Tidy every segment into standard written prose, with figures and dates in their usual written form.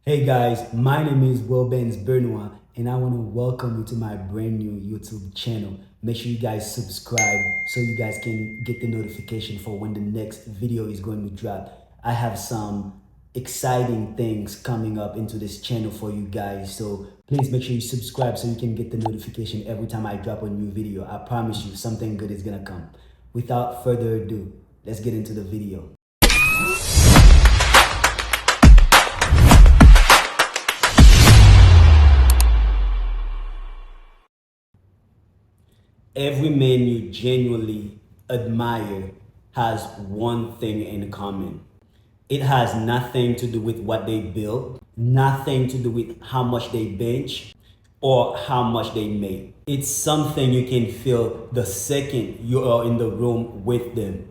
Hey guys, my name is Will Benz Benoit, and I want to welcome you to my brand new YouTube channel. Make sure you guys subscribe so you guys can get the notification for when the next video is going to drop. I have some exciting things coming up into this channel for you guys, so please make sure you subscribe so you can get the notification every time I drop a new video. I promise you something good is gonna come. Without further ado, let's get into the video. Every man you genuinely admire has one thing in common. It has nothing to do with what they build, nothing to do with how much they bench or how much they make. It's something you can feel the second you are in the room with them.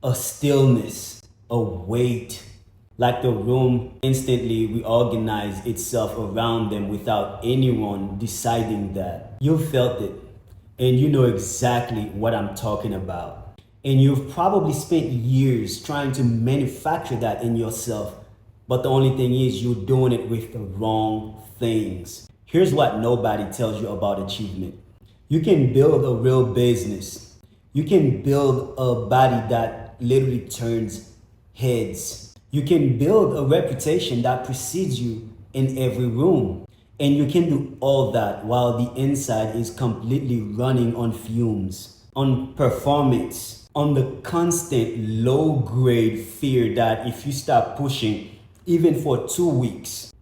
A stillness, a weight, like the room instantly reorganizes itself around them without anyone deciding that. You felt it. And you know exactly what I'm talking about. And you've probably spent years trying to manufacture that in yourself. But the only thing is you're doing it with the wrong things. Here's what nobody tells you about achievement. You can build a real business. You can build a body that literally turns heads. You can build a reputation that precedes you in every room. And you can do all that while the inside is completely running on fumes, on performance, on the constant low-grade fear that if you start pushing, even for 2 weeks,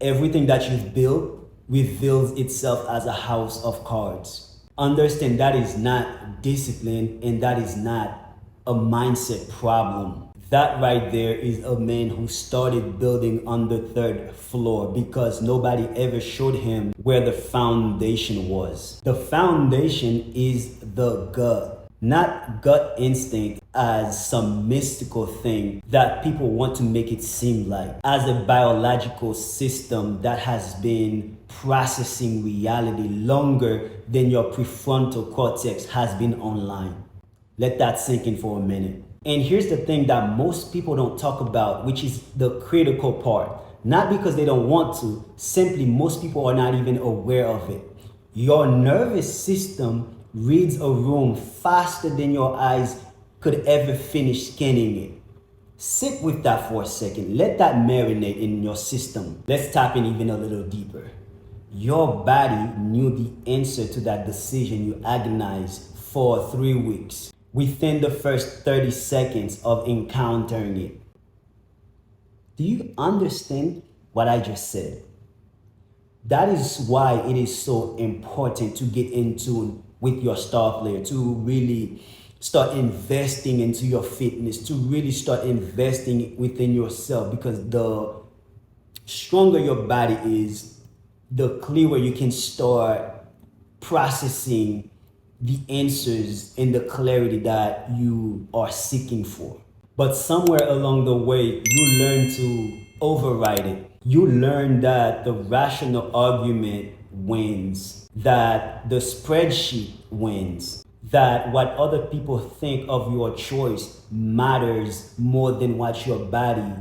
everything that you've built reveals itself as a house of cards. Understand that is not discipline and that is not a mindset problem. That right there is a man who started building on the third floor because nobody ever showed him where the foundation was. The foundation is the gut, not gut instinct as some mystical thing that people want to make it seem like, as a biological system that has been processing reality longer than your prefrontal cortex has been online. Let that sink in for a minute. And here's the thing that most people don't talk about, which is the critical part. Not because they don't want to, simply most people are not even aware of it. Your nervous system reads a room faster than your eyes could ever finish scanning it. Sit with that for a second. Let that marinate in your system. Let's tap in even a little deeper. Your body knew the answer to that decision you agonized for 3 weeks within the first 30 seconds of encountering it. Do you understand what I just said? That is why it is so important to get in tune with your star player, to really start investing into your fitness, to really start investing within yourself, because the stronger your body is, the clearer you can start processing the answers and the clarity that you are seeking for. But somewhere along the way, you learn to override it. You learn that the rational argument wins, that the spreadsheet wins, that what other people think of your choice matters more than what your body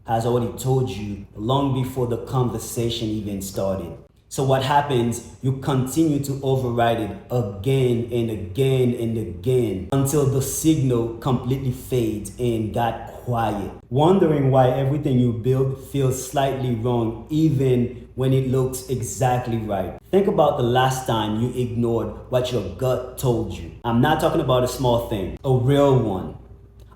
has already told you long before the conversation even started. So what happens, you continue to override it again and again and again until the signal completely fades and got quiet. Wondering why everything you build feels slightly wrong even when it looks exactly right. Think about the last time you ignored what your gut told you. I'm not talking about a small thing, a real one,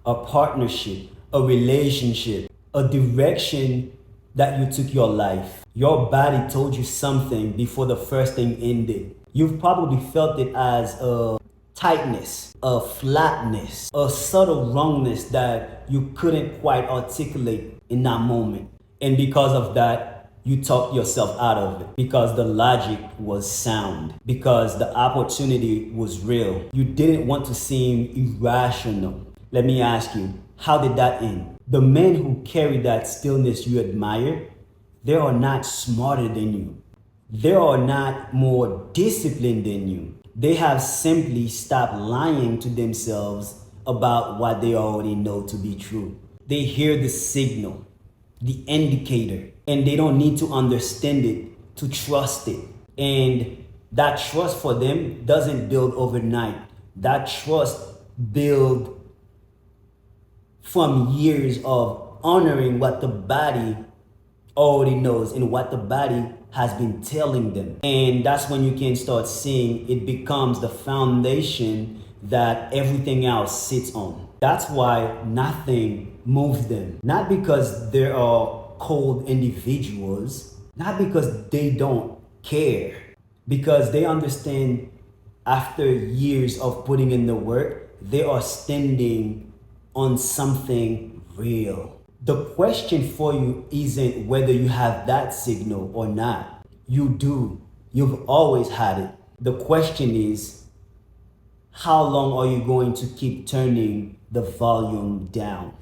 a partnership, a relationship, a direction that you took your life. Your body told you something before the first thing ended. You've probably felt it as a tightness, a flatness, a subtle wrongness that you couldn't quite articulate in that moment. And because of that, you talked yourself out of it because the logic was sound, because the opportunity was real. You didn't want to seem irrational. Let me ask you, how did that end? The men who carry that stillness you admire, they are not smarter than you. They are not more disciplined than you. They have simply stopped lying to themselves about what they already know to be true. They hear the signal, the indicator, and they don't need to understand it to trust it. And that trust for them doesn't build overnight. That trust build from years of honoring what the body already knows and what the body has been telling them. And that's when you can start seeing it becomes the foundation that everything else sits on. That's why nothing moves them. Not because they are cold individuals, not because they don't care, because they understand after years of putting in the work, they are standing on something real. The question for you isn't whether you have that signal or not. You do. You've always had it. The question is, how long are you going to keep turning the volume down?